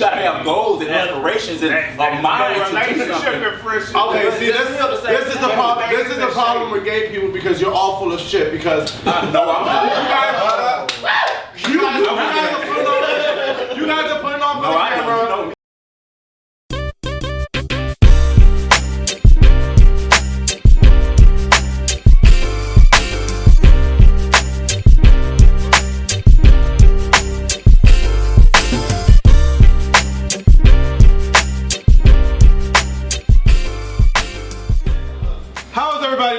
gotta have goals and aspirations and a mind to do something. Okay, see, this is the problem. This is the problem with gay people because you're all full of shit. Because No, I'm not. you guys are putting on No, I don't.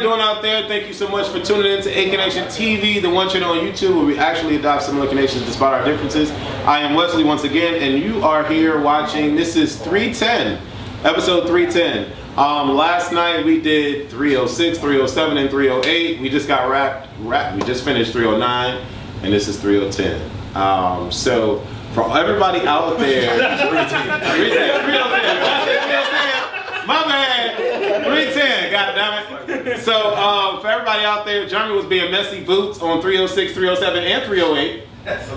Doing out there, thank you so much for tuning in to Aconnectiontv, the one channel on YouTube where we actually adopt similar connections despite our differences. I am Wesley once again, and you are here watching. This is 310, episode 310. Last night we did 306, 307, and 308. We just got wrapped. We just finished 309, and this is 310. So for everybody out there, 310. My man, 310, goddammit. So for everybody out there, Jeremy was being messy boots on 306, 307, and 308.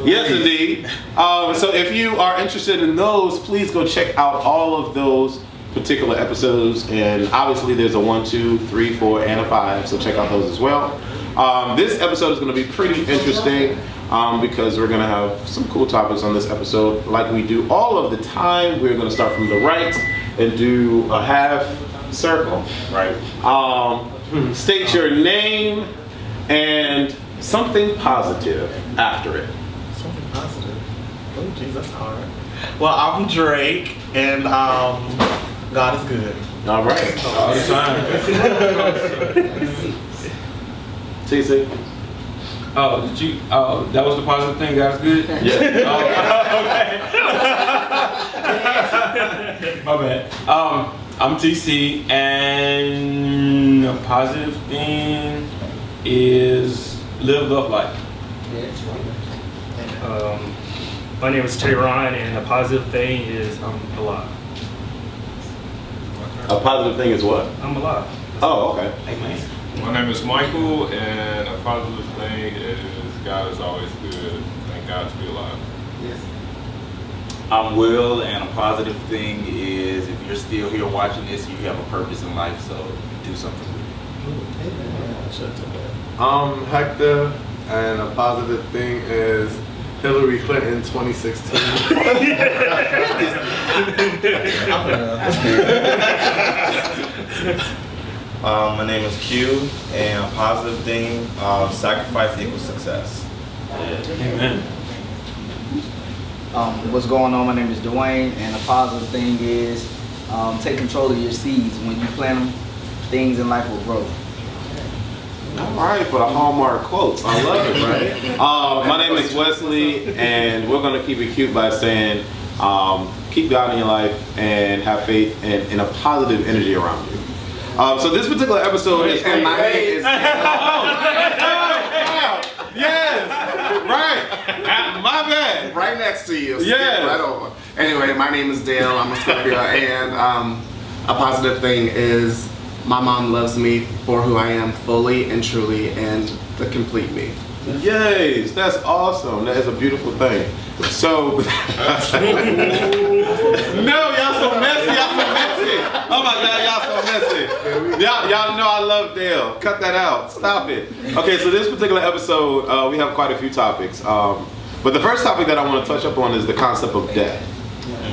Yes, indeed. So if you are interested in those, please go check out all of those particular episodes. And obviously there's a 1, 2, 3, 4, and a 5, so check out those as well. This episode is going to be pretty interesting because we're going to have some cool topics on this episode. Like we do all of the time, we're going to start from the right and do a half circle. Right. State your name and something positive after it. Something positive? Oh, jeez, that's hard. Well, I'm Drake, and God is good. All right. All the time. TC. Oh, did you? Oh, that was the positive thing. God's good. Yeah. Okay. My bad. I'm TC, and a positive thing is live, love, life. My name is Terry Ryan, and the positive thing is I'm alive. A positive thing is what? I'm alive. Oh, okay. Amen. My name is Michael, and a positive thing is God is always good. Thank God to be alive. Yes. I'm Will, and a positive thing is if you're still here watching this, you have a purpose in life, so do something with it. I'm Hector, and a positive thing is Hillary Clinton 2016. My name is Q, and a positive thing, sacrifice equals success. Amen. What's going on? My name is Dwayne, and a positive thing is take control of your seeds. When you plant them, things in life will grow. All right, for the Hallmark quotes. I love it, right? My name is Wesley, and we're going to keep it cute by saying keep God in your life and have faith and a positive energy around you. So this particular episode is... And my name is... Yes, right. My bad. Right next to you. Yes. Right over. Anyway, my name is Dale. I'm a Scorpio, and a positive thing is my mom loves me for who I am fully and truly and the complete me. Yes, that's awesome. That is a beautiful thing. So, no, y'all so messy. Oh my God, y'all so messy. Y'all know I love Dale. Cut that out. Stop it. Okay, so this particular episode, we have quite a few topics. But the first topic that I want to touch up on is the concept of death.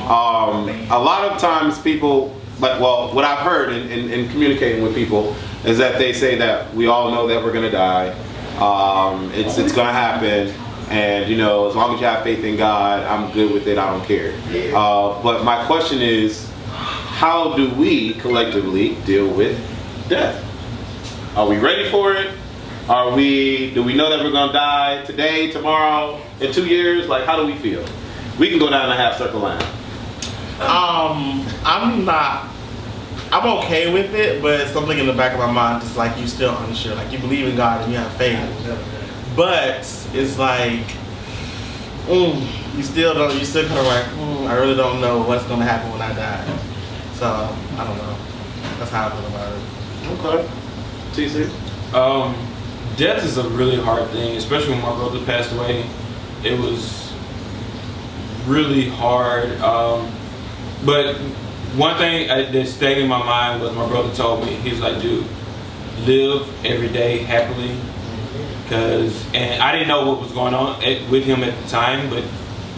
A lot of times people, what I've heard in communicating with people is that they say that we all know that we're going to die. It's going to happen. And, you know, as long as you have faith in God, I'm good with it. I don't care. But my question is, how do we collectively deal with death? Are we ready for it? Do we know that we're going to die today, tomorrow, in 2 years? Like, how do we feel? We can go down the half circle line. I'm okay with it, but it's something in the back of my mind, just like you still unsure. Like you believe in God and you have faith, but it's like you still don't. You still kind of like I really don't know what's gonna happen when I die. So I don't know. That's how I feel about it. Okay. TC. Death is a really hard thing, especially when my brother passed away. It was really hard. But one thing that stayed in my mind was my brother told me, he's like, dude, live every day happily. And I didn't know what was going on with him at the time, but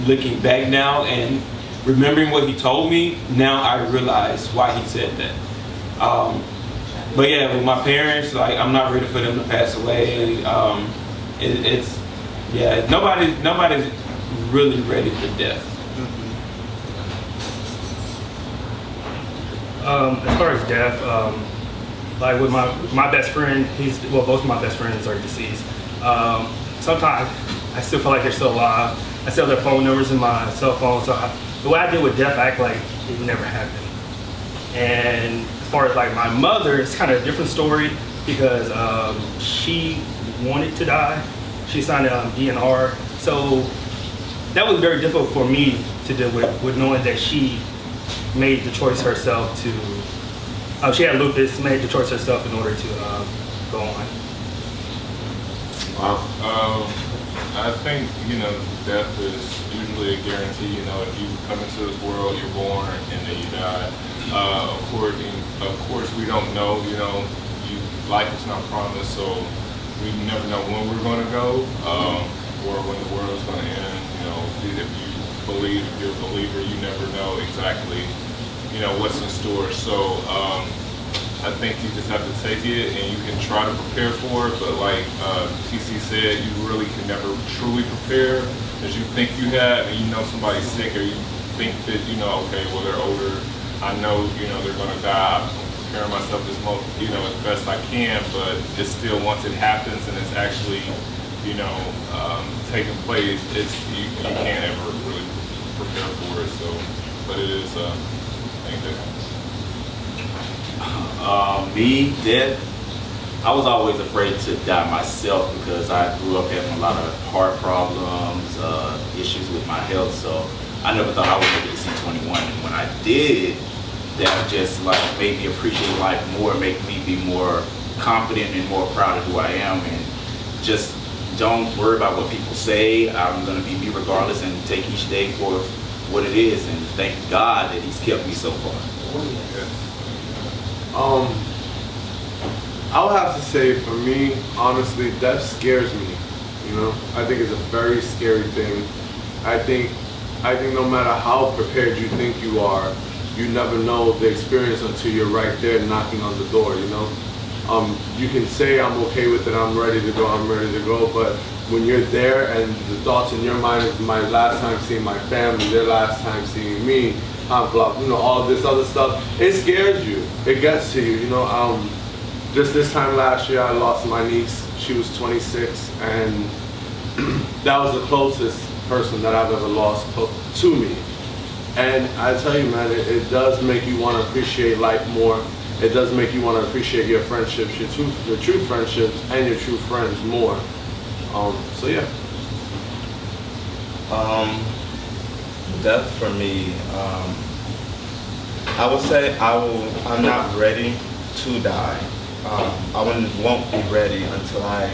looking back now and remembering what he told me, now I realize why he said that. But yeah, with my parents, like, I'm not ready for them to pass away. Nobody's really ready for death. As far as death, like with my best friend, both of my best friends are deceased. Sometimes I still feel like they're still alive. I still have their phone numbers in my cell phone. So the way I deal with death, I act like it never happened. And as far as like my mother, it's kind of a different story because she wanted to die. She signed a DNR. So that was very difficult for me to deal with knowing that she made the choice herself to, she had lupus, made the choice herself in order to go on. Wow. I think, death is usually a guarantee. If you come into this world, you're born, and then you die. Of course, we don't know, life is not promised, so we never know when we're going to go, or when the world is going to end. If you're a believer, you never know exactly, what's in store. So, I think you just have to take it and you can try to prepare for it, but like TC said, you really can never truly prepare as you think you have, and somebody's sick, or you think that, okay, well, they're older, I know, they're gonna die, I'm preparing myself as best I can, but it's still, once it happens and it's actually, taking place, you can't ever really prepare for it, so, but it is, I think that. Death, I was always afraid to die myself because I grew up having a lot of heart problems, issues with my health, so I never thought I would make it to see 21. And when I did, that just like made me appreciate life more, make me be more confident and more proud of who I am, and just don't worry about what people say. I'm going to be me regardless and take each day for what it is, and thank God that He's kept me so far. I would have to say, for me, honestly, death scares me. I think it's a very scary thing. I think no matter how prepared you think you are, you never know the experience until you're right there knocking on the door. You can say I'm okay with it, I'm ready to go, but when you're there and the thoughts in your mind is my last time seeing my family, their last time seeing me, all this other stuff, it scares you. It gets to you. Just this time last year, I lost my niece. She was 26, and that was the closest person that I've ever lost to me. And I tell you, man, it does make you want to appreciate life more. It does make you want to appreciate your friendships, your true friendships, and your true friends more. So yeah. Death for me, I would say I'm not ready to die. I won't be ready until I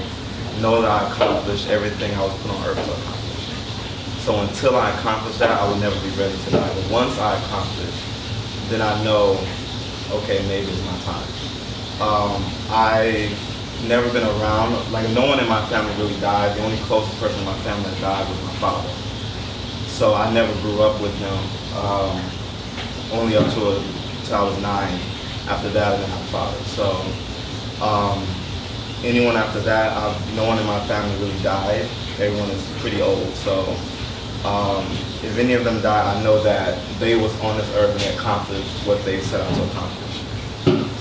know that I accomplished everything I was put on earth to accomplish. So until I accomplish that, I will never be ready to die. But once I accomplish, then I know, okay, maybe it's my time. I've never been around, like no one in my family really died. The only closest person in my family that died was my father. So I never grew up with him, only up till I was 9. After that, I didn't have a father. So anyone after that, no one in my family really died. Everyone is pretty old. So if any of them died, I know that they was on this earth and they accomplished what they set out to accomplish.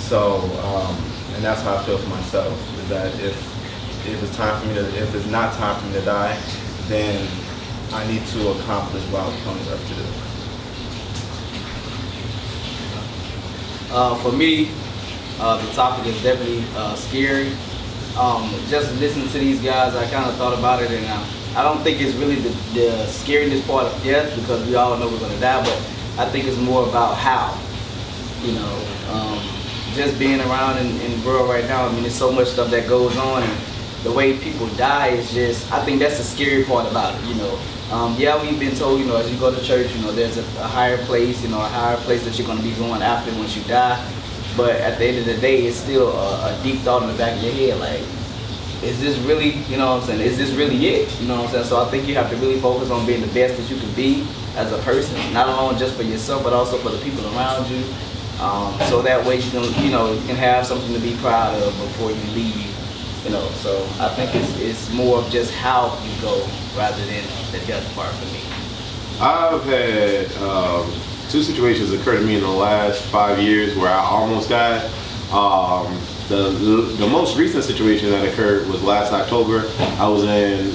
So, and that's how I feel for myself, is that if it's not time for me to die, then I need to accomplish what I was on this earth to do. For me, the topic is definitely scary. Just listening to these guys, I kind of thought about it, and I don't think it's really the scariness part of death, because we all know we're going to die, but I think it's more about how. Just being around in the world right now, I mean, there's so much stuff that goes on, and the way people die is just, I think that's the scary part about it, Yeah, we've been told, as you go to church, there's a higher place, a higher place that you're going to be going after once you die. But at the end of the day, it's still a deep thought in the back of your head, like, is this really, is this really it? So I think you have to really focus on being the best that you can be as a person, not only just for yourself, but also for the people around you. So that way you can have something to be proud of before you leave. So I think it's more of just how you go rather than the death part for me. I've had 2 situations occur to me in the last 5 years where I almost died. The most recent situation that occurred was last October. I was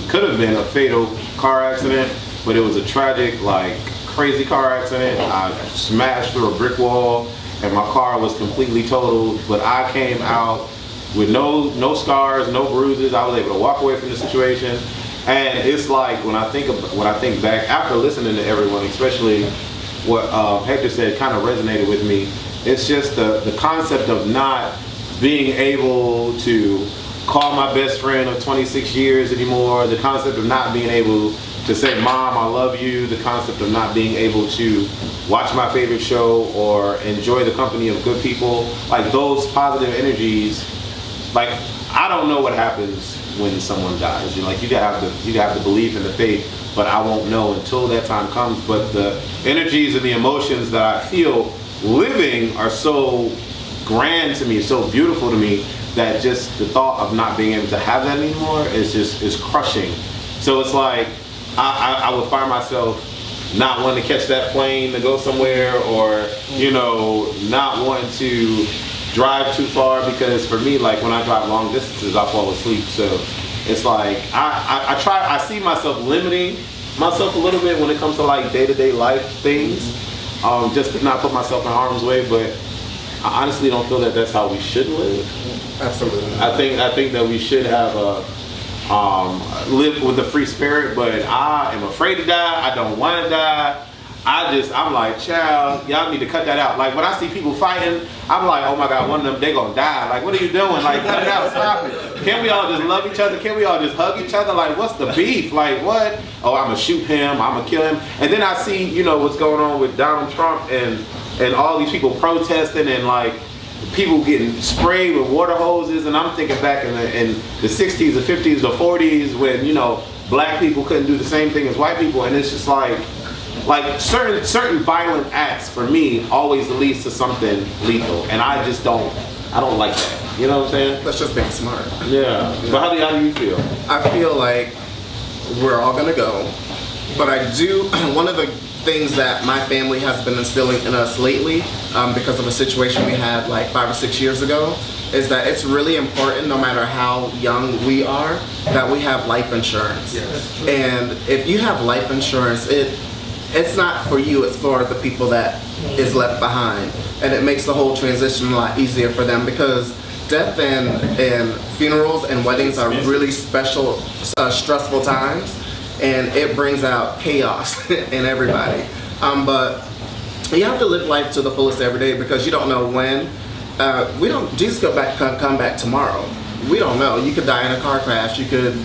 could have been a fatal car accident, but it was a tragic, crazy car accident. I smashed through a brick wall and my car was completely totaled, but I came out with no scars, no bruises. I was able to walk away from the situation. And it's like, when I think back, after listening to everyone, especially what Hector said kind of resonated with me. It's just the concept of not being able to call my best friend of 26 years anymore, the concept of not being able to say, Mom, I love you, the concept of not being able to watch my favorite show or enjoy the company of good people, like those positive energies. Like, I don't know what happens when someone dies. You have the belief and the faith, but I won't know until that time comes. But the energies and the emotions that I feel living are so grand to me, so beautiful to me, that just the thought of not being able to have that anymore is crushing. So it's like I would find myself not wanting to catch that plane to go somewhere, or not wanting to drive too far, because for me, like when I drive long distances, I fall asleep. So it's like I see myself limiting myself a little bit when it comes to like day-to-day life things, just to not put myself in harm's way. But I honestly don't feel that that's how we should live. Absolutely. I think that we should have live with a free spirit, but I am afraid to die. I don't want to die. I'm like, child, y'all need to cut that out. Like when I see people fighting, I'm like, oh my God, one of them, they gonna die. Like, what are you doing? Like, cut it out, stop it. Can't we all just love each other? Can't we all just hug each other? Like, what's the beef? Like, what? Oh, I'm gonna shoot him, I'm gonna kill him. And then I see, what's going on with Donald Trump and all these people protesting and like people getting sprayed with water hoses. And I'm thinking back in the 60s, the 50s, the 40s when, black people couldn't do the same thing as white people. And it's just like certain violent acts for me always leads to something lethal, and I don't like that. You know what I'm saying? That's just being smart. Yeah. But how do you feel? I feel like we're all gonna go, but I do. One of the things that my family has been instilling in us lately, because of a situation we had like 5 or 6 years ago, is that it's really important, no matter how young we are, that we have life insurance. Yes. And if you have life insurance, it's not for you, it's for the people that is left behind. And it makes the whole transition a lot easier for them, because death and funerals and weddings are really special, stressful times, and it brings out chaos in everybody. But you have to live life to the fullest every day, because you don't know when. Jesus come back tomorrow. We don't know. You could die in a car crash, you could,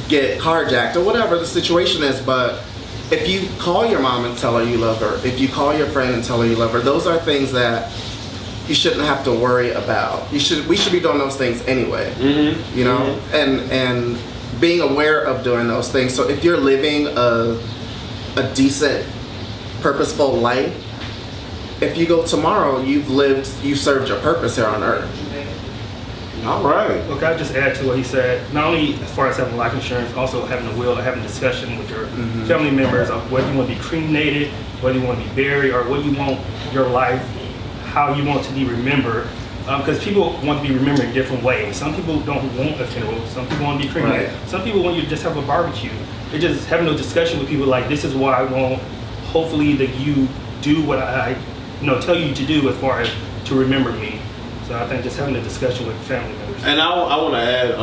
get carjacked or whatever the situation is, but if you call your mom and tell her you love her, if you call your friend and tell her you love her, those are things that you shouldn't have to worry about. We should be doing those things anyway. Mm-hmm. And being aware of doing those things. So if you're living a decent, purposeful life, if you go tomorrow, you've served your purpose here on earth. All right. Okay, I'll just add to what he said. Not only as far as having life insurance, also having a will to having a discussion with your family members of whether you want to be cremated, whether you want to be buried, or what you want your life, how you want to be remembered. Because people want to be remembered in different ways. Some people don't want a funeral. Some people want to be cremated. Right. Some people want you to just have a barbecue. They're just having a discussion with people like, this is what I want. Hopefully that you do what I tell you to do as far as to remember me. So I think just having a discussion with family members. And I want to add,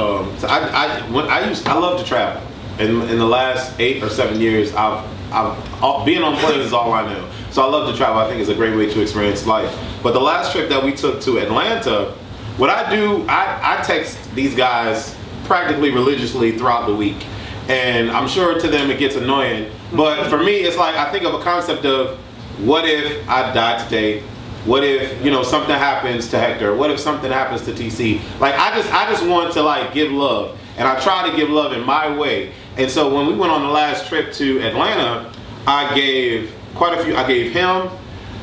I love to travel. In the last 8 or 7 years, being on planes is all I know. So I love to travel. I think it's a great way to experience life. But the last trip that we took to Atlanta, what I do, I text these guys practically religiously throughout the week. And I'm sure to them it gets annoying. But for me, it's like I think of a concept of what if I die today? What if, you know, something happens to Hector? What if something happens to TC? Like I just want to like give love. And I try to give love in my way. And so when we went on the last trip to Atlanta, I gave him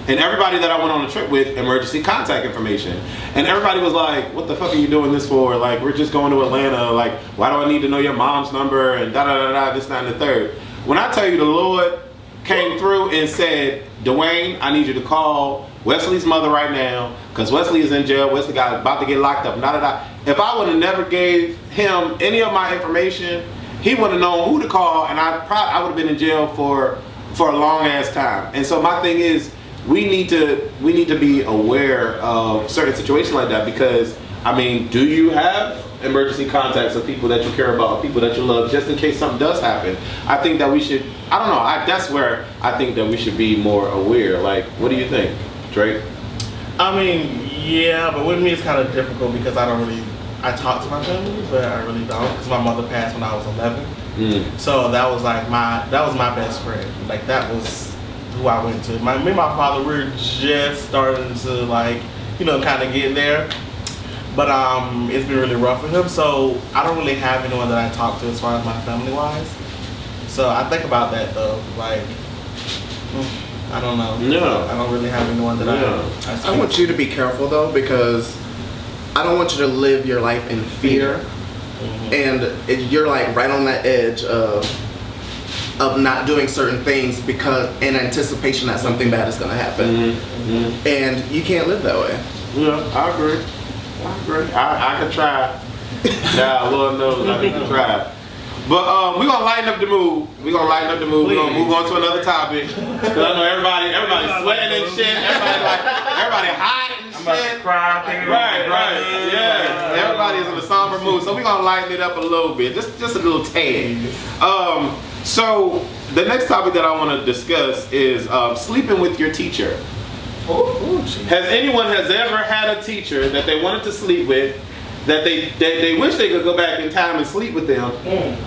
and everybody that I went on the trip with emergency contact information. And everybody was like, what the fuck are you doing this for? Like, we're just going to Atlanta. Like, why do I need to know your mom's number? And da-da-da-da, this, that, and the third. When I tell you the Lord came through and said, Dwayne, I need you to call Wesley's mother right now, because Wesley is in jail. Wesley got about to get locked up. Da-da-da. If I would have never gave him any of my information, he would have known who to call, and I would have been in jail for a long ass time. And so my thing is, we need to be aware of certain situations like that, because I mean, do you have emergency contacts of people that you care about, people that you love, just in case something does happen? I think that we should, I don't know, that's where I think that we should be more aware. Like, what do you think, Drake? I mean, yeah, but with me it's kind of difficult because I talk to my family, but I really don't, because my mother passed when I was 11. So that was like my best friend. Like that was who I went to. Me and my father, we're just starting to like, you know, kind of get there. But it's been really rough with him. So I don't really have anyone that I talk to as far as my family wise. So I think about that though. Like, I don't know. No. I don't really have anyone that I want you to be careful though, because I don't want you to live your life in fear. And you're like right on that edge of not doing certain things because in anticipation that something bad is going to happen. And you can't live that way. Yeah, I agree. I could try. Yeah, Lord knows I can try. But we're gonna lighten up the mood. We're gonna move on to another topic. Cause I know everybody's sweating and shit. Everybody hot and shit. I'm about to cry. Right. Yeah. Everybody's in a somber mood. So we're gonna lighten it up a little bit. Just a little tad. So the next topic that I want to discuss is sleeping with your teacher. Has anyone ever had a teacher that they wanted to sleep with, that they wish they could go back in time and sleep with them,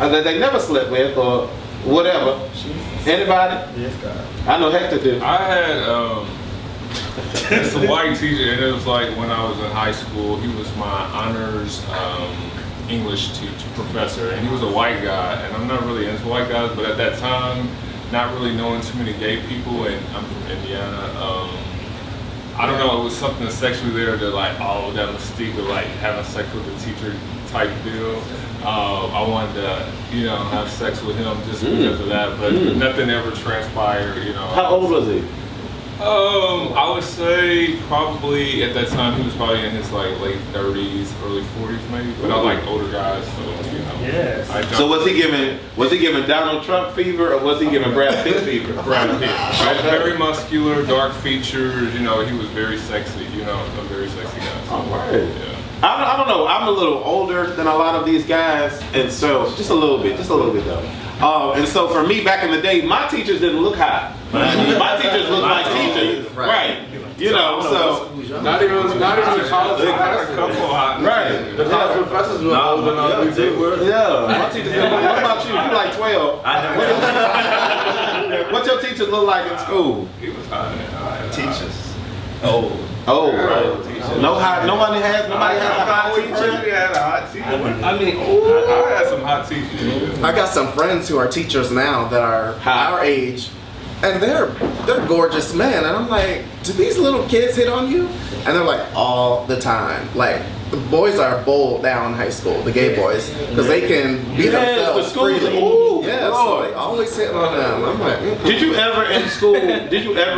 or that they never slept with, or whatever? Anybody? Yes, God. I know Hector did. I had it's a white teacher, and it was like when I was in high school. He was my honors English professor, and he was a white guy, and I'm not really into white guys, but at that time, not really knowing too many gay people, and I'm from Indiana. I don't know, it was something sexually there that like, that mystique of like having sex with a teacher type deal. I wanted to, you know, have sex with him just because of that, but nothing ever transpired, you know. How old was he? I would say probably at that time he was probably in his like late 30s, early 40s maybe. But I like older guys, so you know. Yes. So was he giving Donald Trump fever, or was he giving Brad Pitt fever? Brad Pitt. Right? Very muscular, dark features. You know, he was very sexy. You know, a very sexy guy. So, yeah. I don't know. I'm a little older than a lot of these guys, and so just a little bit though. And so for me, back in the day, my teachers didn't look hot. My teachers looked like teachers, right? You know, so not even the college professors. Right. The college professors were older than we did. Yeah, my teachers didn't look. What about you? You like 12? What your teachers look like in school? He was hot. Teachers. Nobody has a hot teacher. Had a hot teacher. I mean, I had some hot teachers. I got some friends who are teachers now that are our age, and they're gorgeous men, and I'm like, do these little kids hit on you? And they're like, all the time. Like, the boys are bold now in high school, the gay boys, because they can be themselves freely. So they always hitting on them. I'm like, Did you ever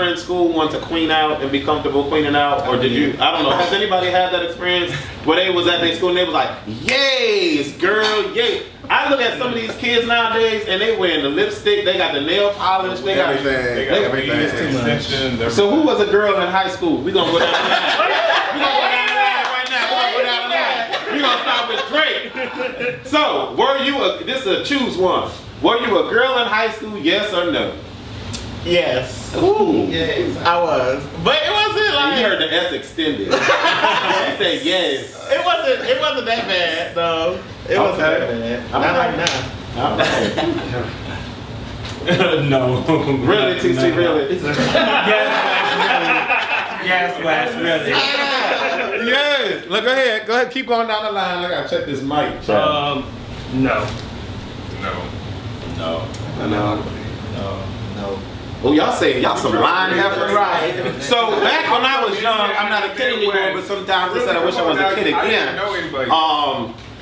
in school want to queen out and be comfortable queening out, or did you? I don't know. Has anybody had that experience where they was at their school and they was like, "Yay, girl, yay." I look at some of these kids nowadays and they wearing the lipstick, they got the nail polish, they got everything. So who was a girl in high school? We gonna go down the line. We're gonna start with Drake. So, this is a choose one. Were you a girl in high school, yes or no? Yes. Ooh. Yes, I was. But it wasn't like... You heard the S extended. He said yes. It wasn't that bad though. It wasn't that bad. Not like now. No. Really, TC, really? Yes, Wes, really. Yes. Look, go ahead. Keep going down the line. I gotta check this mic. No. No. Oh, y'all say y'all some lying heifers. Right. So back when I was young, I'm not a kid anymore, but sometimes I said I wish I was a kid I again. didn't know anybody.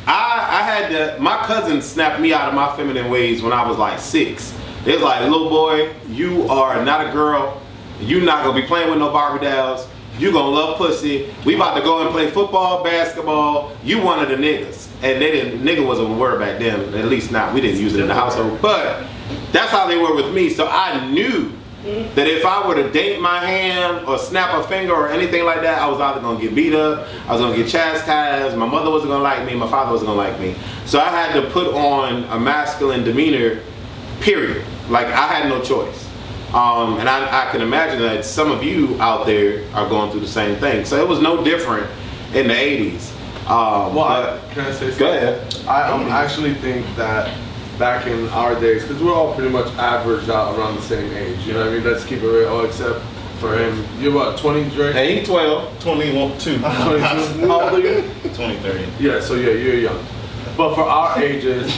I had to, my cousin snapped me out of my feminine ways when I was like 6. They was like, little boy, you are not a girl. You not gonna be playing with no Barbie dolls. You gonna love pussy. We about to go and play football, basketball. You one of the niggas. And they didn't, nigga wasn't a word back then, at least not, we didn't use it in the household. But that's how they were with me. So I knew that if I were to date my hand or snap a finger or anything like that, I was either gonna get beat up, I was gonna get chastised, my mother wasn't gonna like me, my father wasn't gonna like me. So I had to put on a masculine demeanor, period. Like I had no choice. And I can imagine that some of you out there are going through the same thing. So it was no different in the 80s. Can I say something? Go ahead. I actually think that back in our days, because we're all pretty much averaged out around the same age, you know what I mean? Let's keep it real, except for him. You're what, 20, Drake? Hey, he 12. 21, 2. 22? How old are you? 2030. Yeah, so yeah, you're young. But for our ages,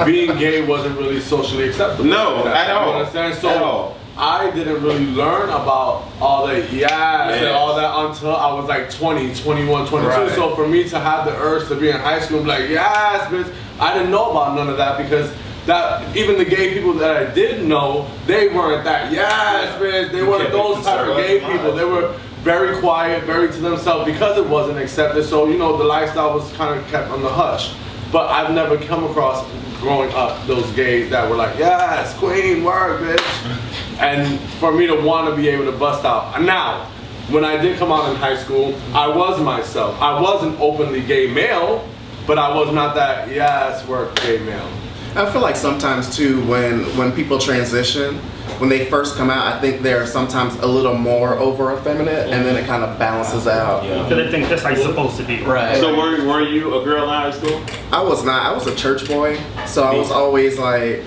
being gay wasn't really socially acceptable. No, at all. You understand? So At all. I didn't really learn about all the and all that until I was like 20, 21, 22. Right. So for me to have the urge to be in high school and be like, yes, bitch, I didn't know about none of that because that even the gay people that I did know, they weren't that, yes, bitch, they weren't those type of gay people. They were very quiet, very to themselves because it wasn't accepted. So, you know, the lifestyle was kind of kept on the hush. But I've never come across growing up those gays that were like, yes, queen, word, bitch. And for me to want to be able to bust out. Now, when I did come out in high school, I was myself. I was an openly gay male, but I was not that, yes, we're gay male. I feel like sometimes too, when people transition, when they first come out, I think they're sometimes a little more over effeminate, and then it kind of balances out. Because they think that's how you're supposed to be. Right. So were you a girl in high school? I was not. I was a church boy, so I was always like,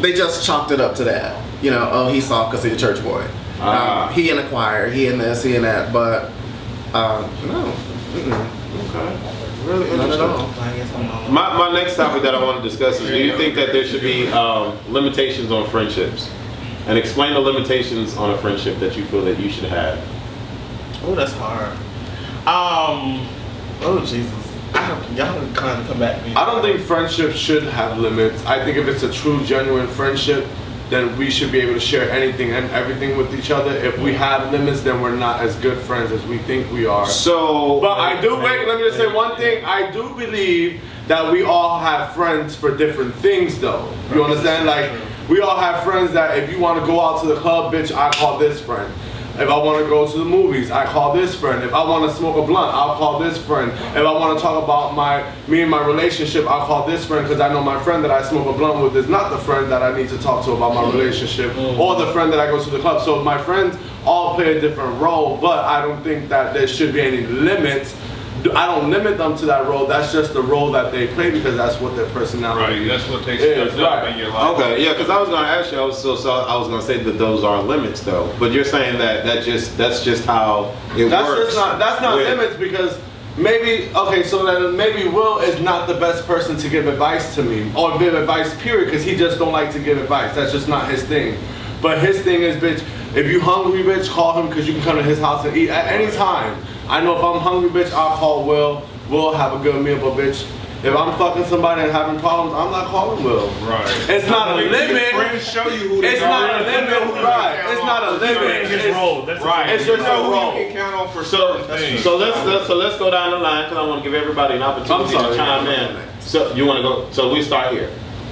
they just chalked it up to that. You know, oh, he's soft because he's a church boy. He in a choir, he in this, he in that, but no. Okay. Really Not at all. My next topic that I want to discuss is, do you think that there should be limitations on friendships? And explain the limitations on a friendship that you feel that you should have. Oh, that's hard. Oh, Jesus. Y'all kind of come back to me. I don't think friendship should have limits. I think if it's a true, genuine friendship, then we should be able to share anything and everything with each other. If we have limits, then we're not as good friends as we think we are. So, but let me just say one thing. I do believe that we all have friends for different things though. You understand? Like, we all have friends that if you want to go out to the club, bitch, I call this friend. If I want to go to the movies, I call this friend. If I want to smoke a blunt, I'll call this friend. If I want to talk about me and my relationship, I'll call this friend because I know my friend that I smoke a blunt with is not the friend that I need to talk to about my relationship or the friend that I go to the club. So my friends all play a different role, but I don't think that there should be any limits. I don't limit them to that role. That's just the role that they play because that's what their personality Right, that's what they stepped up in your life. okay, yeah, because I was going to ask you, I was going to say that those are limits though, but you're saying that that's just how it works. That's not limits because maybe Will is not the best person to give advice to me or give advice period because he just don't like to give advice. That's just not his thing. But his thing is, bitch, if you hungry, bitch, call him because you can come to his house and eat at any time. I know if I'm hungry, bitch, I'll call Will. We'll have a good meal, but bitch, if I'm fucking somebody and having problems, I'm not calling Will. Right. It's not a limit. Friends show you who they It's are. not a limit. Right. It's not a limit. His role. That's Right. It's just a role. You can count on for certain things. So let's go down the line because I want to give everybody an opportunity to chime in. So you want to go? So we start here.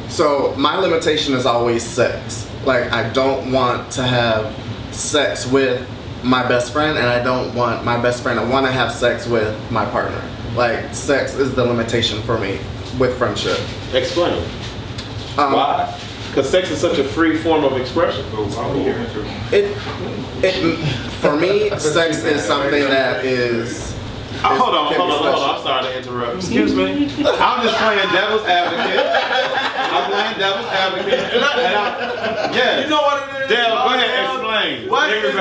So my limitation is always sex. Like, I don't want to have sex with my best friend, and I don't want my best friend to want to have sex with my partner. Like, sex is the limitation for me with friendship. Explain. Why? Because sex is such a free form of expression. For me, sex is something that is. Hold on. I'm sorry to interrupt. Excuse me. I'm just playing devil's advocate. Yeah. You know what it is? Dale, go ahead, explain. Wes is the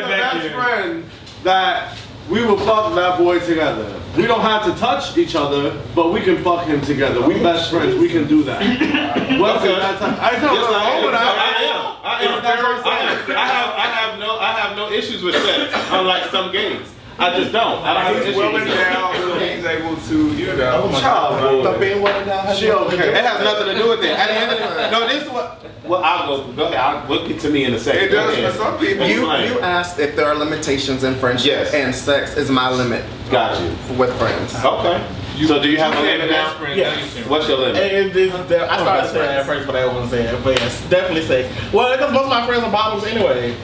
best friend that we will fuck that boy together. We don't have to touch each other, but we can fuck him together. We best friends. We can do that. Wes is that type. I have no issues with sex, unlike some gays. I just don't. I don't have issues with sex. He's able to, you know. She okay. It has nothing to do with it. At the end of the no, this is what. Well, we'll get to me in a second. It does for some people. You asked if there are limitations in friendship, Yes. and sex is my limit. Got you. With friends. Okay. So do you have a limit now? Yes. What's your limit? I started saying that at first, but I wasn't saying it. But yes, definitely sex. Well, because most of my friends are bottoms anyway.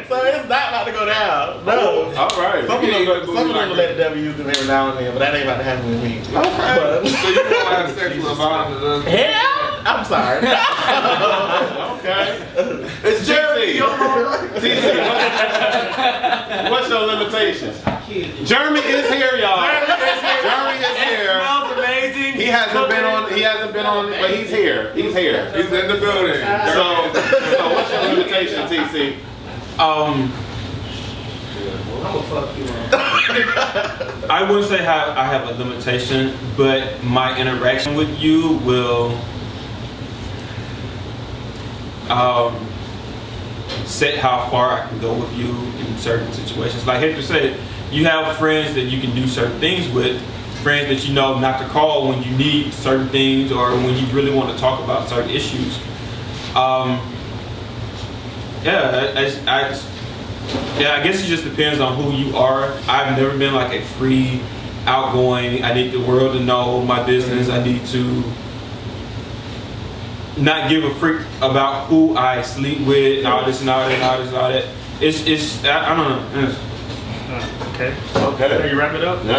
So it's not about to go down. No. All right. Some of them will let the devil use them every now and then, but that ain't about to happen with me. So you won't have sex with a bottom? Hell, I'm sorry. Okay. It's Jeremy. What's your limitations? Jeremy is here, y'all. Jeremy is here. It smells amazing. He hasn't been on, but he's here. He's here. He's in the building. So what's your limitation, TC? I wouldn't say I have a limitation, but my interaction with you will set how far I can go with you in certain situations. Like Hector said, you have friends that you can do certain things with, friends that you know not to call when you need certain things or when you really want to talk about certain issues. I guess it just depends on who you are. I've never been like a free, outgoing, I need the world to know my business, I need to not give a freak about who I sleep with, and all this and all that and all this and all that. It's I don't know. Okay. Okay. You wrap it up? No. I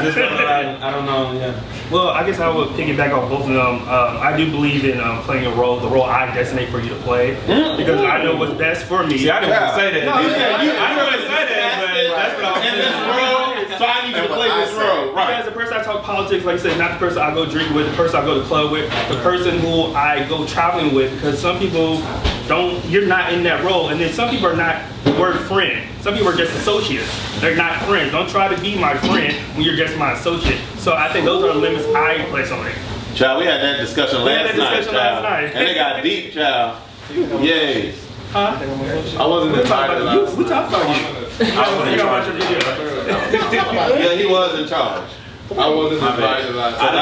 just I don't know. Yeah. Well, I guess I would piggyback off both of them. I do believe in playing a role, the role I designate for you to play, because I know what's best for me. See, I didn't want to say that. No, I didn't want to say that, but that's what I was saying. So I need you to play this role. Right. As the person I talk politics, like I said, not the person I go drink with, the person I go to club with, the person who I go traveling with, because some people you're not in that role, and then some people are not the word friend. Some people are just associates. They're not friends. Don't try to be my friend when you're just my associate. So I think those are the limits I place on it. Child, we had that discussion last night, and they got deep, child. Yay. Huh? I wasn't invited last We talked about you. I wasn't in charge. Yeah, he was in charge. I wasn't invited last time. I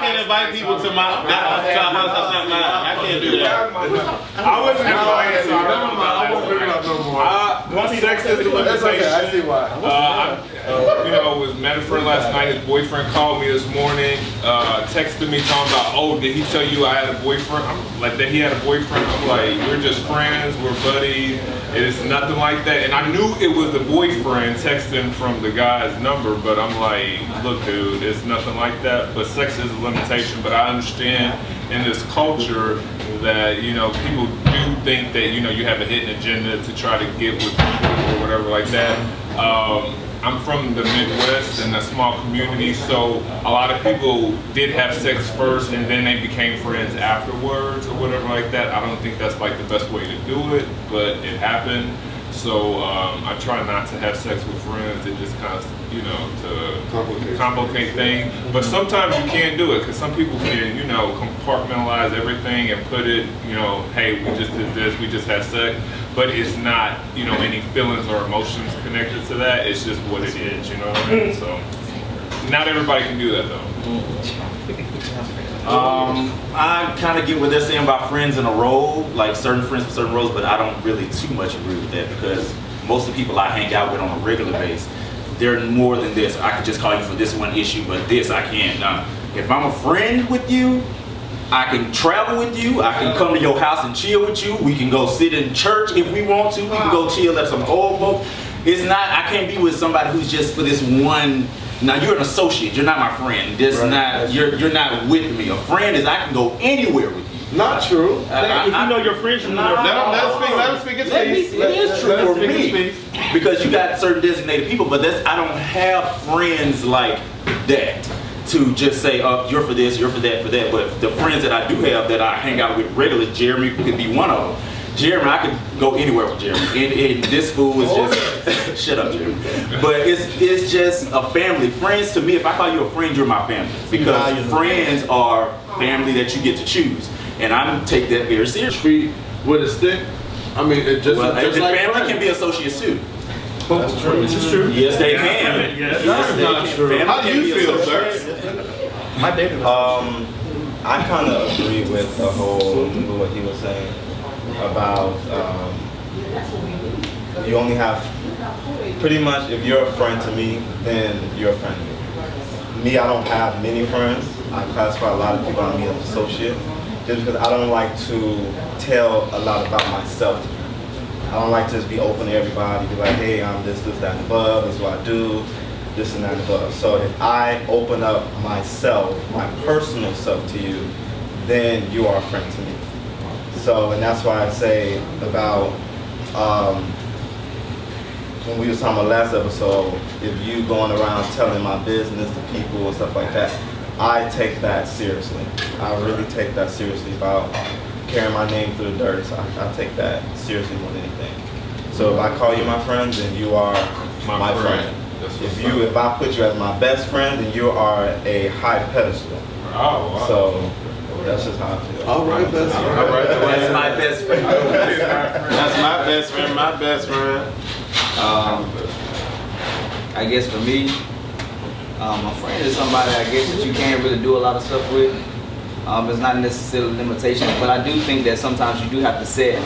can't invite people to my house. That's not mine. I can't do that. I wasn't invited, so I won't bring it up no more. Sex is the limitation. That's okay, I see why. Was met a friend last night. His boyfriend called me this morning, texted me talking about, oh, did he tell you I had a boyfriend? I'm like, that he had a boyfriend. I'm like, we're just friends, we're buddies. It is nothing like that. And I knew it was the boyfriend texting from the guy's number, but I'm like, look, dude, it's nothing like that. But sex is a limitation. But I understand in this culture that, people do think that, you have a hidden agenda to try to get with people or whatever like that. I'm from the Midwest in a small community, so a lot of people did have sex first and then they became friends afterwards or whatever like that. I don't think that's like the best way to do it, but it happened. So I try not to have sex with friends. It just kind of, to complicate things. But sometimes you can't do it because some people can, compartmentalize everything and put it, hey, we just did this, we just had sex. But it's not, any feelings or emotions connected to that. It's just what it is, you know what I mean? So not everybody can do that though. I kind of get what they're saying about friends in a role, like certain friends for certain roles, but I don't really too much agree with that because most of the people I hang out with on a regular basis, they're more than this. I could just call you for this one issue, but this I can't. If I'm a friend with you, I can travel with you, I can come to your house and chill with you, we can go sit in church if we want to, we can go chill at some old folks. it's not. I can't be with somebody who's just for this one. Now you're an associate. You're not my friend. This not. You're not with me. A friend is I can go anywhere with you. Not true. If you know your friends, you know your friends. Let him speak his piece. It is true for me because you got certain designated people, but I don't have friends like that to just say, you're for this, you're for that. But the friends that I do have that I hang out with regularly, Jeremy could be one of them. Jeremy, I could go anywhere with Jeremy. And this fool is just, shut up, Jeremy. But it's just a family. Friends to me, if I call you a friend, you're my family. Because friends are family that you get to choose. And I take that very seriously. Treat with a stick. I mean, it just, Well, just like family friends. can be associates too. That's true. This is true. Yes, they can. Yes. That's not true. Family How do can you be feel, associates. sir? My dating. I kind of agree with the whole what he was saying about you only have pretty much if you're a friend to me, then you're a friend to me. Me, I don't have many friends. I classify a lot of people I meet as associate just because I don't like to tell a lot about myself to people. I don't like to just be open to everybody, be like, hey, I'm this, that, and above, this is what I do, this and that and above. So if I open up myself, my personal self to you, then you are a friend to me. So, and that's why I say about, when we was talking about last episode, if you going around telling my business to people and stuff like that, I take that seriously. I really take that seriously about carrying my name through the dirt. So I take that seriously more than anything. So if I call you my friend, then you are my friend. If I put you as my best friend, then you are a high pedestal. Oh, wow. So that's just how I feel. All right, best friend. All right, That's my best friend. That's my best friend, my best friend. I guess for me, a friend is somebody I guess that you can't really do a lot of stuff with. It's not necessarily a limitation, but I do think that sometimes you do have to set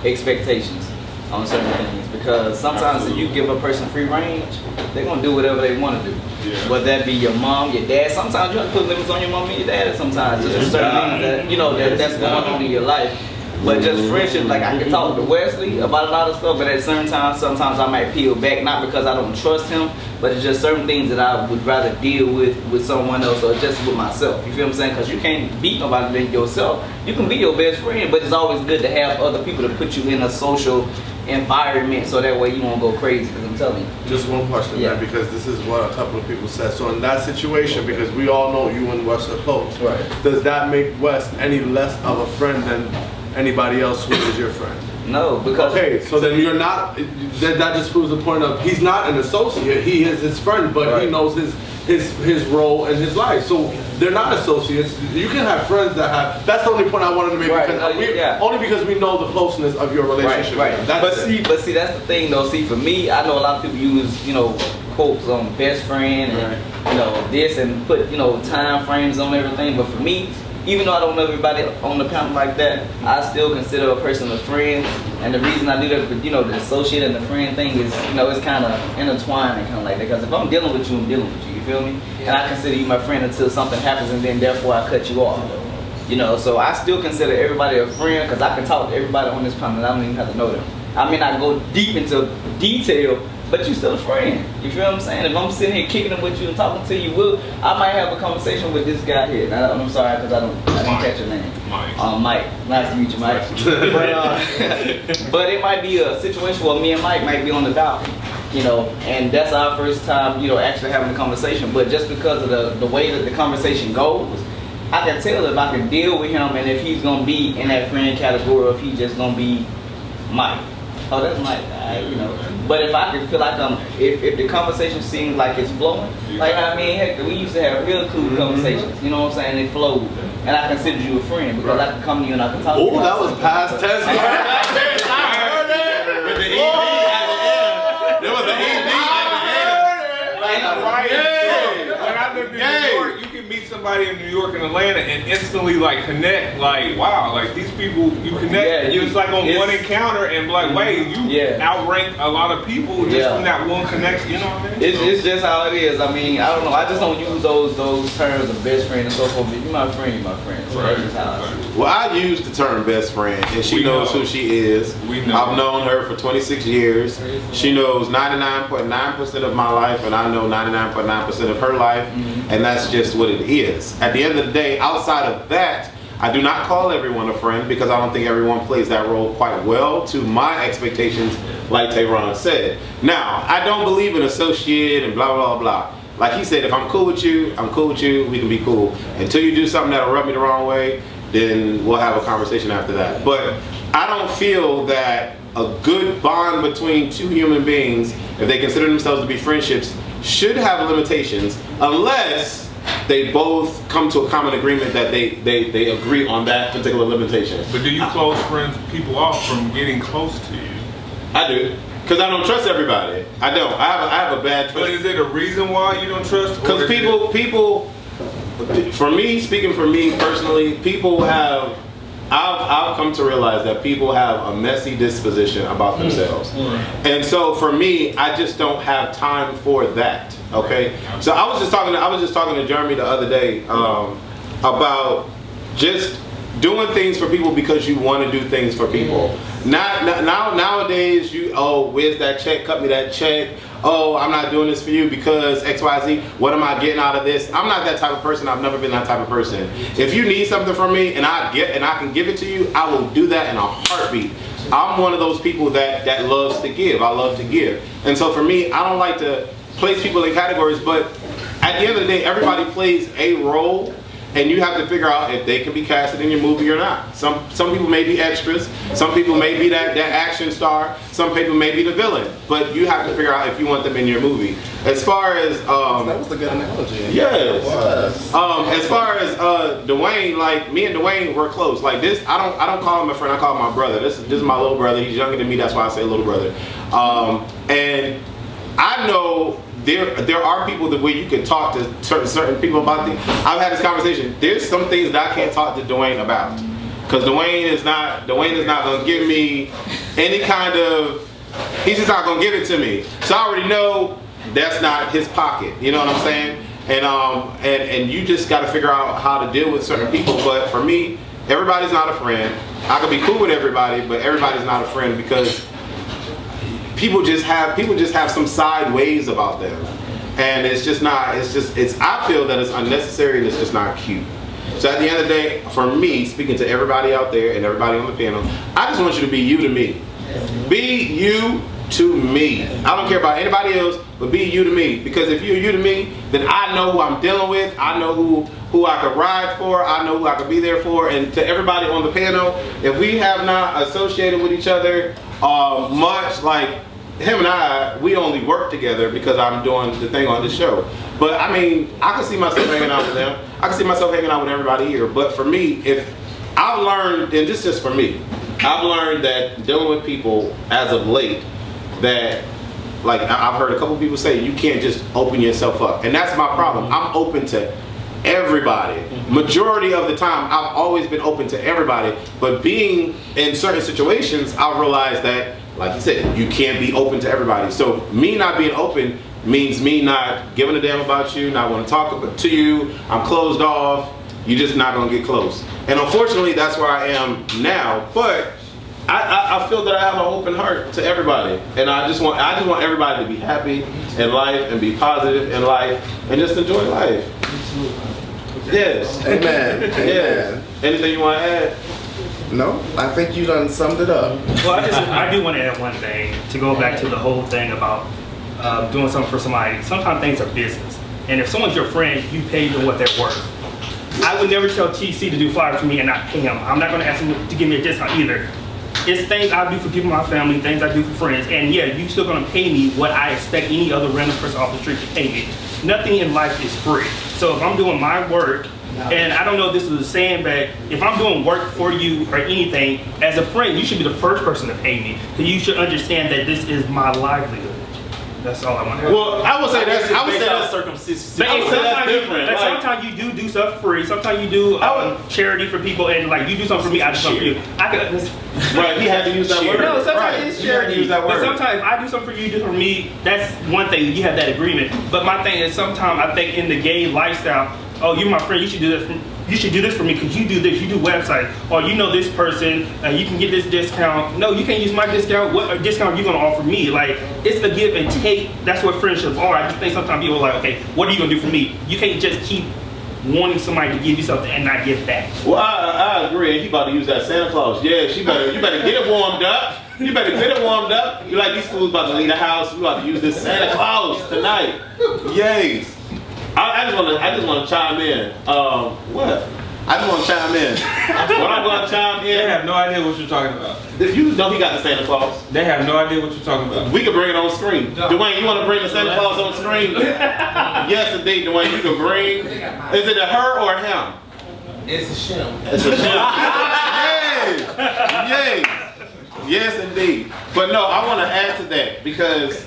expectations on certain things because sometimes if you give a person free range, they're gonna do whatever they want to do. Yeah. Whether that be your mom, your dad. Sometimes you have to put limits on your mom and your dad. Sometimes just for certain things that you know that's going on in your life. But just friendship, like I can talk to Wesley about a lot of stuff, but at certain times, sometimes I might peel back, not because I don't trust him, but it's just certain things that I would rather deal with someone else or just with myself. You feel what I'm saying? Because you can't beat nobody than yourself. You can be your best friend, but it's always good to have other people to put you in a social environment so that way you won't go crazy, because I'm telling you. Just one question, man, because this is what a couple of people said. So in that situation, because we all know you and Wes are close, Right. does that make Wes any less of a friend than anybody else who is your friend? No, because Okay, so then you're not, that just proves the point of he's not an associate, he is his friend, but he Right. knows his role in his life. So they're not associates. You can have friends that have, that's the only point I wanted to make, Right, because only because we know the closeness of your relationship. Right. That's it. But see, that's the thing though. See, for me, I know a lot of people use, quotes on best friend and, this and put, time frames on everything. But for me, even though I don't know everybody on the panel like that, I still consider a person a friend. And the reason I do that, the associate and the friend thing is, it's kind of intertwined and kind of like that. Because if I'm dealing with you, I'm dealing with you. You feel me? And I consider you my friend until something happens, and then therefore I cut you off. So I still consider everybody a friend because I can talk to everybody on this panel and I don't even have to know them. I may not go deep into detail, but you still a friend. You feel what I'm saying? If I'm sitting here kicking it with you and talking to you, I might have a conversation with this guy here. Now, I'm sorry because I didn't catch your name. Mike. Nice to meet you, Mike. But it might be a situation where me and Mike might be on the balcony. And that's our first time, actually having a conversation. But just because of the way that the conversation goes, I can tell if I can deal with him and if he's gonna be in that friend category or if he's just gonna be Mike. Oh, that's Mike, But if I can feel like if the conversation seems like it's flowing, like how me and Hector, we used to have real cool conversations. You know what I'm saying? They flowed, and I consider you a friend because I can come to you and I can talk to you. Oh, that was past tense. I heard it. With the ED at the end. There was an ED at the end. When I lived in New York, you can meet somebody in New York and Atlanta and instantly connect. Wow, these people you connect. Yeah, it's like on one encounter and wait, you outrank a lot of people just from that one connection. You know what I mean? It's just how it is. I mean, I don't know. I just don't use those terms of best friend and so forth. But you my friend, you my friend. So that's just how I see it. Well, I use the term best friend, and she knows who she is. We know. I've known her for 26 years. She knows 99.9% of my life, and I know 99.9% of her life, and that's just what it is. At the end of the day, outside of that, I do not call everyone a friend because I don't think everyone plays that role quite well to my expectations, like Tayron said. Now, I don't believe in associate and blah, blah, blah. Like he said, if I'm cool with you, I'm cool with you, we can be cool. Until you do something that'll rub me the wrong way, then we'll have a conversation after that. But I don't feel that a good bond between two human beings, if they consider themselves to be friendships, should have limitations unless they both come to a common agreement that they agree on that particular limitation. But do you close people off from getting close to you? I do. Because I don't trust everybody. I don't. I have a bad trust. But is it a reason why you don't trust? Because people, for me, speaking for me personally, people have, I've come to realize that people have a messy disposition about themselves. And so for me, I just don't have time for that. Okay? So I was just talking to Jeremy the other day about just doing things for people because you want to do things for people. Nowadays, where's that check? Cut me that check. Oh, I'm not doing this for you because XYZ. What am I getting out of this? I'm not that type of person. I've never been that type of person. If you need something from me and I can give it to you, I will do that in a heartbeat. I'm one of those people that loves to give. I love to give. And so for me, I don't like to place people in categories, but at the end of the day, everybody plays a role. And you have to figure out if they can be casted in your movie or not. Some people may be extras. Some people may be that action star. Some people may be the villain. But you have to figure out if you want them in your movie. As far as that was a good analogy. Yes. As far as Dwayne, like me and Dwayne, we're close. Like this, I don't call him a friend. I call him my brother. This is my little brother. He's younger than me. That's why I say little brother. And I know. There are people the way you can talk to certain people about things. I've had this conversation. There's some things that I can't talk to Dwayne about because Dwayne is not going to give me any kind of. He's just not going to give it to me. So I already know that's not his pocket. You know what I'm saying? And you just got to figure out how to deal with certain people. But for me, everybody's not a friend. I can be cool with everybody, but everybody's not a friend because. People just have some side ways about them, and I feel that it's unnecessary and it's just not cute. So at the end of the day, for me, speaking to everybody out there and everybody on the panel, I just want you to be you to me. Be you to me. I don't care about anybody else, but be you to me. Because if you're you to me, then I know who I'm dealing with. I know who I could ride for. I know who I could be there for. And to everybody on the panel, if we have not associated with each other much, like him and we only work together because I'm doing the thing on the show. But I mean, I can see myself hanging out with them. I can see myself hanging out with everybody here. But for me, if I've learned, and this is just for me, I've learned that dealing with people as of late, that like I've heard a couple people say, you can't just open yourself up. And that's my problem. I'm open to everybody. Majority of the time, I've always been open to everybody. But being in certain situations, I realized that, like you said, you can't be open to everybody. So me not being open means me not giving a damn about you, not want to talk to you. I'm closed off. You're just not going to get close. And unfortunately, that's where I am now. But I feel that I have an open heart to everybody, and I just want everybody to be happy in life and be positive in life and just enjoy life. Yes. Amen. Yes. Anything you want to add? No, I think you done summed it up. Well, I do want to add one thing to go back to the whole thing about doing something for somebody. Sometimes things are business, and if someone's your friend, you pay them what they're worth. I would never tell TC to do flyers for me and not pay him. I'm not going to ask him to give me a discount either. It's things I do for people in my family, things I do for friends, and yeah, you still gonna pay me what I expect any other random person off the street to pay me. Nothing in life is free. So if I'm doing my work, and I don't know if this is a saying, but if I'm doing work for you or anything, as a friend, you should be the first person to pay me. So you should understand that this is my livelihood. That's all I want to add. Well, I would say that's circumstances. Sometimes you do stuff free. Sometimes you do charity for people, and like you do something for me, I do something for you. Right, he had to use that word. No, sometimes it's charity. But sometimes if I do something for you, you do something for me. That's one thing. You have that agreement. But my thing is, sometimes I think in the gay lifestyle, oh, you're my friend, you should do this. You should do this for me because you do this. You do website, or you know this person, you can get this discount. No, you can't use my discount. What discount you gonna offer me? Like, it's a give and take. That's what friendships are. I just think sometimes people are like, okay, what are you gonna do for me? You can't just keep wanting somebody to give you something and not give back. Well, I agree. And he about to use that Santa Claus. Yeah, you better get it warmed up. You better get it warmed up. You like these fools about to leave the house. We about to use this Santa Claus tonight. Yes. I just want to chime in. What? I just want to chime in. What I'm going to chime in. They have no idea what you're talking about. You know he got the Santa Claus. They have no idea what you're talking about. We can bring it on screen. Dwayne, you want to bring the Santa Claus on screen? Yes, indeed, Dwayne. You can bring. Is it a her or a him? It's a shim. It's a shim. Yay! Yay! Yes, indeed. But no, I want to add to that because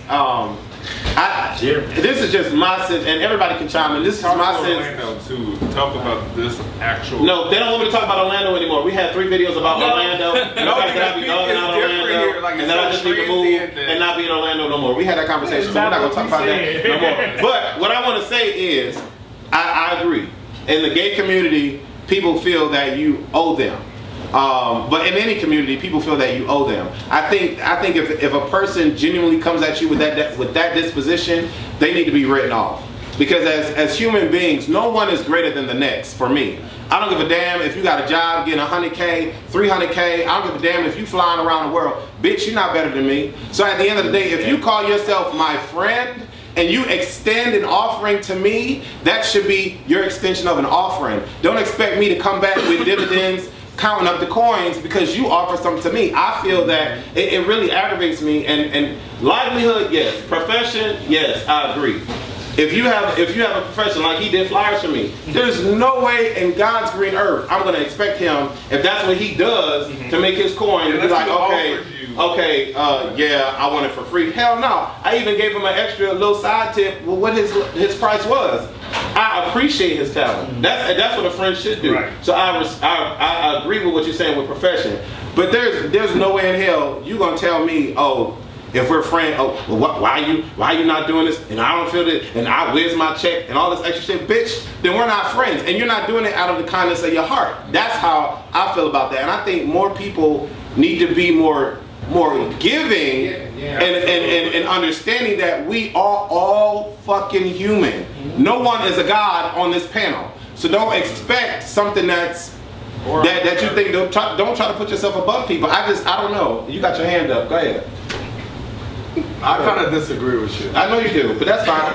this is just my sense, and everybody can chime in. This is my sense. Orlando too. Talk about this actual. No, they don't want me to talk about Orlando anymore. We had 3 videos about Orlando. No, because be dogging out Orlando, here, like, and then I just need to move and not be in Orlando no more. We had that conversation, so we're not gonna talk about that no more. But what I want to say is, I agree. In the gay community, people feel that you owe them. But in any community, people feel that you owe them. I think if a person genuinely comes at you with that disposition, they need to be written off. Because as human beings, no one is greater than the next. For me, I don't give a damn if you got a job getting 100K, 300K. I don't give a damn if you flying around the world. Bitch, you're not better than me. So at the end of the day, if you call yourself my friend and you extend an offering to me, that should be your extension of an offering. Don't expect me to come back with dividends, counting up the coins because you offer something to me. I feel that it really aggravates me. And livelihood, yes. Profession, yes, I agree. If you have a profession like he did flyers for me, there's no way in God's green earth I'm gonna expect him, if that's what he does, to make his coin and be like, okay, yeah, I want it for free. Hell no. I even gave him an extra little side tip with what his price was. I appreciate his talent. That's what a friend should do. Right. So I agree with what you're saying with profession. But there's no way in hell you gonna tell me, oh, if we're friends, oh, well, why are you not doing this? And I don't feel it, and where's my check and all this extra shit, bitch. Then we're not friends, and you're not doing it out of the kindness of your heart. That's how I feel about that, and I think more people need to be more giving and understanding that we are all fucking human. No one is a god on this panel, so don't expect something that you think. Don't try to put yourself above people. I don't know. You got your hand up. Go ahead. I kind of disagree with you. I know you do, but that's fine.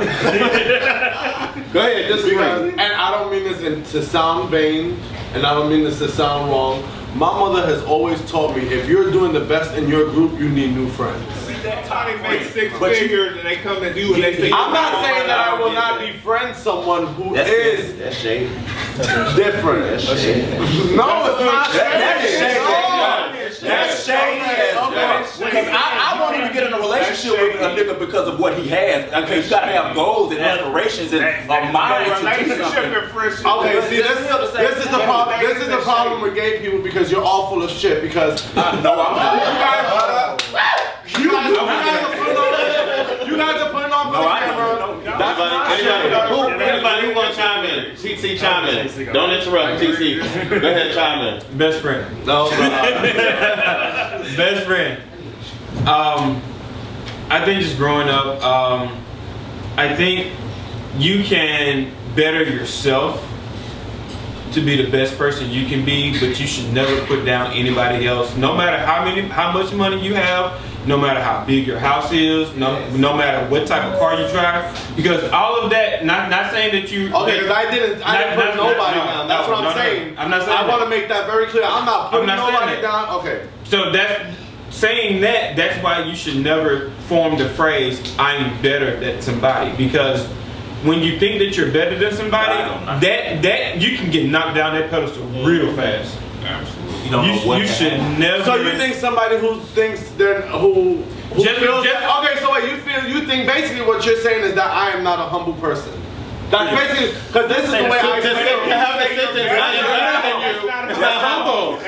Go ahead, disagree. And I don't mean this to sound vain, and I don't mean this to sound wrong. My mother has always taught me, if you're doing the best in your group, you need new friends. They make 6 figures and they come to you and they say, I'm not saying that I will not befriend someone who is That's shady. different. That's shady. No, it's not shady. That's shady. Because I won't even get in a relationship with a nigga because of what he has. Okay, you gotta have goals and aspirations and a mind to do something. Okay, see, this is the problem. This is the problem with gay people because you're all full of shit. Because No, I'm not. you guys are putting on. No, I don't. Anybody who want to chime in? TC, chime in. Don't interrupt, TC. Go ahead, chime in. Best friend. No. Best friend. I think just growing up, I think you can better yourself to be the best person you can be, but you should never put down anybody else. No matter how much money you have, no matter how big your house is, no matter what type of car you drive, because all of that. Not saying that you. Okay, because I didn't put nobody down. That's what I'm saying. I'm not saying. I want to make that very clear. I'm not putting nobody down. Okay. So saying that's why you should never form the phrase "I'm better than somebody," because when you think that you're better than somebody, that you can get knocked down that pedestal real fast. Absolutely. You should never. So you think somebody who thinks who feels okay? So wait, you think basically what you're saying is that I am not a humble person. That's basically because this is the way I feel. To have a sentence, I am better than you. It's not humble.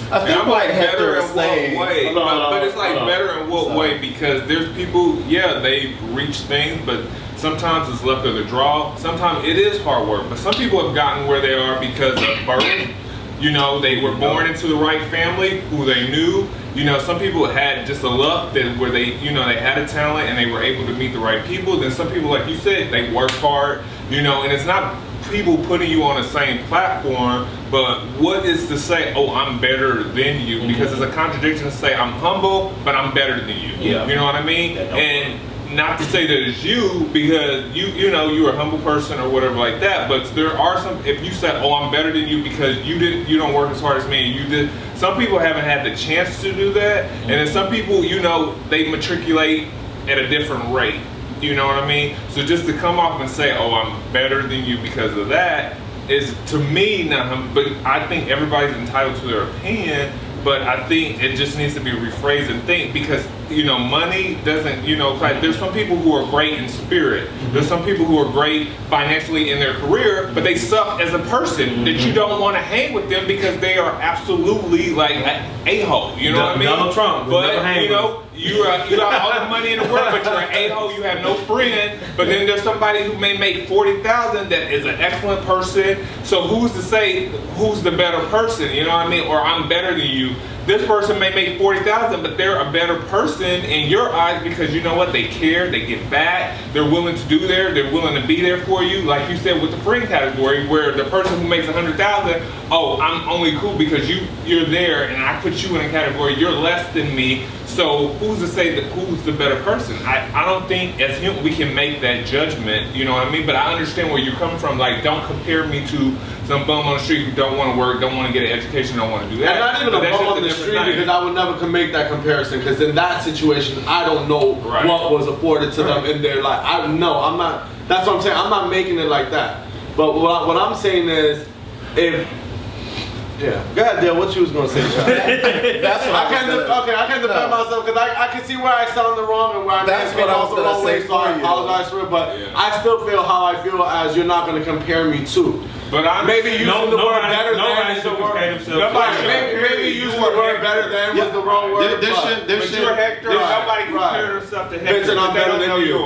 I think I'm like like better in Hector is saying. what way? But it's like better in what way? Because there's people, yeah, they reach things, but Sometimes it's luck of the draw. Sometimes it is hard work. But some people have gotten where they are because of birth. You know, they were born into the right family, who they knew. You know, some people had just a luck that where they, you know, they had a talent and they were able to meet the right people. Then some people, like you said, they work hard, you know, and it's not people putting you on the same platform, but what is to say, oh, I'm better than you? Because it's a contradiction to say I'm humble, but I'm better than you. Yeah. You know what I mean? And not to say that it's you, because you know, you're a humble person or whatever like that, but there are some, if you said, oh, I'm better than you because you don't work as hard as me and you did, some people haven't had the chance to do that, and then some people, you know, they matriculate at a different rate. You know what I mean? So just to come off and say, oh, I'm better than you because of that, is to me not, but I think everybody's entitled to their opinion, but I think it just needs to be rephrased and think, because, you know, money doesn't, you know, like there's some people who are great in spirit. There's some people who are great financially in their career, but they suck as a person, that you don't want to hang with them because they are absolutely like an a-hole. You know what I mean? Donald Trump. But, you know, you got all the money in the world, but you're an a-hole, you have no friend. But then there's somebody who may make $40,000 that is an excellent person. So who's to say who's the better person? You know what I mean? Or I'm better than you. This person may make $40,000, but they're a better person in your eyes because you know what? They care, they give back, they're willing to do there, they're willing to be there for you. Like you said with the friend category, where the person who makes $100,000, oh, I'm only cool because you're there and I put you in a category, you're less than me. So who's to say that who's the better person? I don't think as him we can make that judgment, you know what I mean? But I understand where you're coming from. Like, don't compare me to some bum on the street who don't want to work, don't want to get an education, don't want to do that. And not even a bum on the street, because I would never make that comparison, because in that situation, I don't know what was afforded to them in their life. I'm not, that's what I'm saying, I'm not making it like that. But what I'm saying is, yeah, go ahead, Dale, what you was going to say, John? That's what I can't defend myself, because I can see where I sounded wrong and where I made the wrong way, so I apologize for it, but I still feel how I feel as you're not going to compare me to. But I'm maybe using the word better than is the word. Maybe using the word better than was the wrong word. Nobody compared herself to Hector. I'm better than you.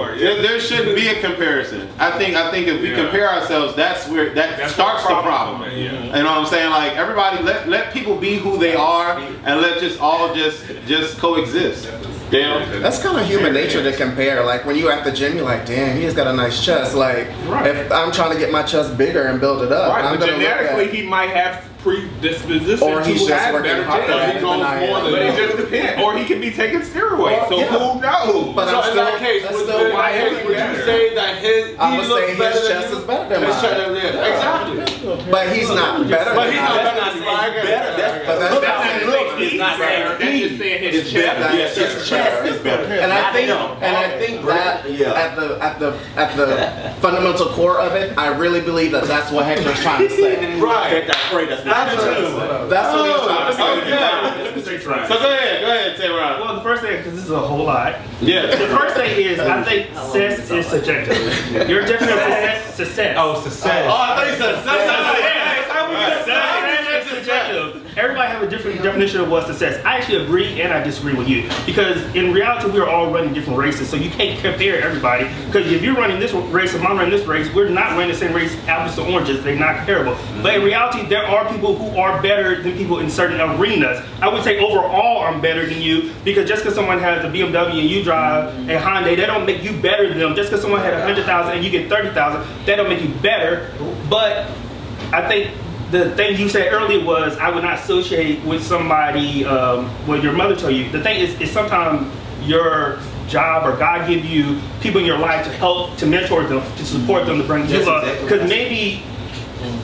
There shouldn't be a comparison. I think if we compare ourselves, that's where that starts the problem. You know what I'm saying? Like, everybody, let people be who they are, and let just all just coexist. Damn. That's kind of human nature to compare. Like when you at the gym, you're like, damn, he's got a nice chest. Like if I'm trying to get my chest bigger and build it up, I'm but gonna genetically he might have predisposition or he's just working harder. But it just depends. Or he could be taking steroids. So who knows? But in that case, would you say that his chest is better than mine? Exactly. But he's not better. But he's not better than mine. That's not looks. It's not saying that's just saying his chest. his chest is better. And I think that at the fundamental core of it, I really believe that that's what Hector's trying to say. Right. That's what he's trying to say. So go ahead, Tay Ron. Well, the first thing, because this is a whole lot. Yeah. The first thing is, I think success is subjective. Your definition of success. Oh, success. Oh, I thought you said Success is subjective. Everybody have a different definition of what success. I actually agree and I disagree with you, because in reality we are all running different races, so you can't compare everybody. Because if you're running this race and I'm running this race, we're not running the same race, apples to oranges. They're not comparable. But in reality, there are people who are better than people in certain arenas. I would say overall I'm better than you, because just because someone has a BMW and you drive a Hyundai, that don't make you better than them. Just because someone had 100,000 and you get 30,000, that don't make you better. But I think the thing you said earlier was I would not associate with somebody what your mother told you. The thing is sometimes your job or God give you people in your life to help, to mentor them, to support them, to bring you up.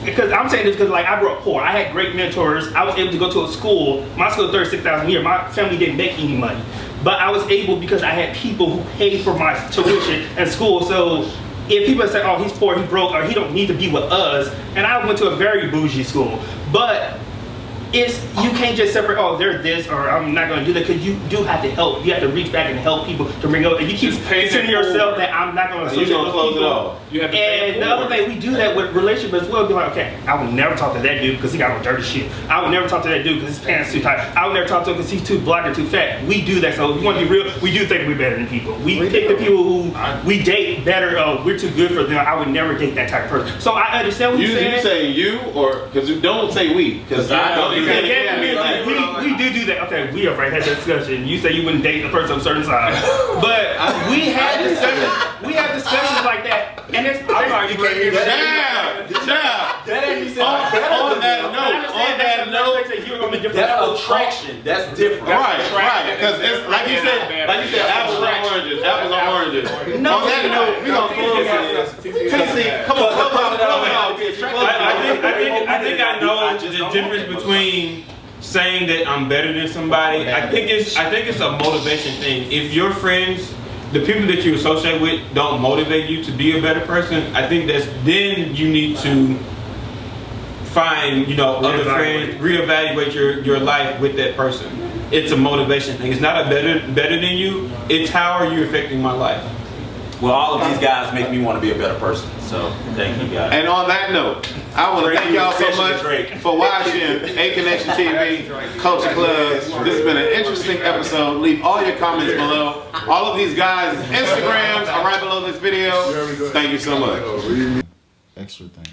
Because I'm saying this because, like, I grew up poor. I had great mentors. I was able to go to a school. My school is $36,000 a year. My family didn't make any money. But I was able because I had people who paid for my tuition at school. So if people say, oh, he's poor, he's broke, or he don't need to be with us, and I went to a very bougie school. But you can't just separate, oh, they're this, or I'm not going to do that, because you do have to help. You have to reach back and help people to bring up. If you keep saying to yourself that I'm not going to associate with people, and the other thing, we do that with relationships as well. Be like, okay, I would never talk to that dude because he got on dirty shit. I would never talk to that dude because his pants too tight. I would never talk to him because he's too black or too fat. We do that. So if you want to be real, we do think we're better than people. We pick the people who we date think better of we're too good for them. I would never date that type of person. So I understand what You you're saying. you say you or because you don't say we because I don't. We do that. Okay, we have had that discussion. You say you wouldn't date a person of a certain size, but we had discussions. We have discussions like that, and it's On that note, That's attraction. That's different. right. Because it's like you said, apples and oranges. No. On that note, we gonna close this. TC, come on. I think I know the difference between saying that I'm better than somebody. I think it's a motivation thing. If your friends, the people that you associate with, don't motivate you to be a better person, I think then you need to find other friends, reevaluate your life with that person. It's a motivation thing. It's not a better than you. It's how are you affecting my life. Well, all of these guys make me want to be a better person. So thank you guys. And on that note, I want to thank y'all so much for watching Aconnectiontv, Culture Clubb. This has been an interesting episode. Leave all your comments below. All of these guys' Instagrams are right below this video. Thank you so much. Extra thing.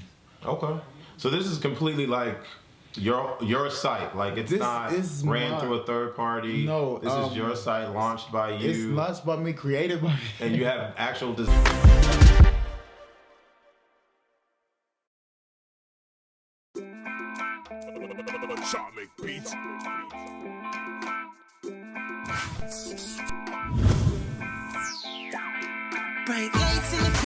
Okay. So this is completely like your site. Like it's not ran through a third party. No. This is your site launched by you. It's launched by me, created by me. And you have actual Atomic Beats. Bright lights in the